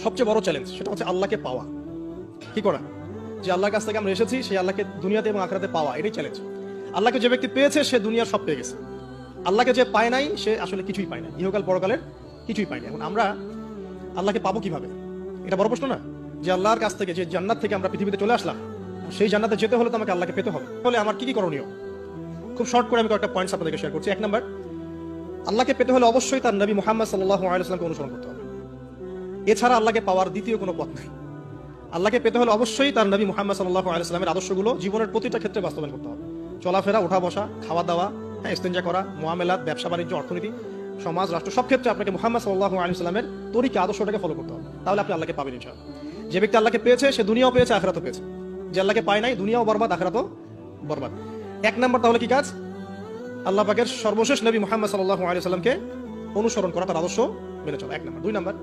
সবচেয়ে বড় চ্যালেঞ্জ সেটা হচ্ছে আল্লাহকে পাওয়া। কি করা? যে আল্লাহর কাছ থেকে আমরা এসেছি সেই আল্লাহকে দুনিয়াতে এবং আখিরাতে পাওয়া, এটাই চ্যালেঞ্জ। আল্লাহকে যে ব্যক্তি পেয়েছে সে দুনিয়ার সব পেয়ে গেছে। আল্লাহকে যে পায় নাই সে আসলে কিছুই পায় না, ইহকাল পরকালের কিছুই পায় না। এখন আমরা আল্লাহকে পাবো কিভাবে? এটা বড় প্রশ্ন না? যে আল্লাহর কাছ থেকে, যে জান্নাত থেকে আমরা পৃথিবীতে চলে আসলাম, সেই জান্নাতে যেতে হলে তো আমাকে আল্লাহকে পেতে হবে। তাহলে আমার কি কি করণীয়? খুব শর্ট করে আমি কয়েকটা পয়েন্টস আপনাদেরকে শেয়ার করছি। 1 নাম্বার, আল্লাহকে পেতে হলে অবশ্যই তার নবী মুহাম্মদ সাল্লাল্লাহু আলাইহি ওয়াসাল্লামকে অনুসরণ করতে হবে। এছাড়া আল্লাহকে পাওয়ার দ্বিতীয় কোনো পথ নাই। আল্লাহকে পেতে হলে অবশ্যই তার নবী মুহাম্মদ সাল্লাল্লাহু আলাইহি ওয়াসাল্লামের আদর্শগুলো জীবনের প্রতিটা ক্ষেত্রে বাস্তবায়ন করতে হবে। চলাফেরা, ওঠা বসা, খাওয়া দাওয়া, ইস্তেঞ্জা করা, মুআমালাত, ব্যবসা বাণিজ্য, অর্থনীতি, সমাজ, রাষ্ট্র, সব ক্ষেত্রে আপনাকে মুহাম্মদ সাল্লাল্লাহু আলাইহি ওয়াসাল্লামের তরিকা, আদর্শটাকে ফলো করতে হবে। তাহলে আপনি আল্লাহকে পাবেন ইনশাআল্লাহ। যে ব্যক্তি আল্লাহকে পেয়েছে সে দুনিয়াও পেয়েছে, আখিরাতও পেয়েছে। যে আল্লাহকে পায় নাই, দুনিয়াও বরবাদ, আখিরাতও বরবাদ। 1 নাম্বার তাহলে কি কাজ? আল্লাহ পাকের সর্বশেষ নবী মুহাম্মদ সাল্লাল্লাহু আলাইহি ওয়াসাল্লামকে অনুসরণ করা, তার আদর্শ মেনে চলা, 1 নাম্বার। 2 নাম্বার,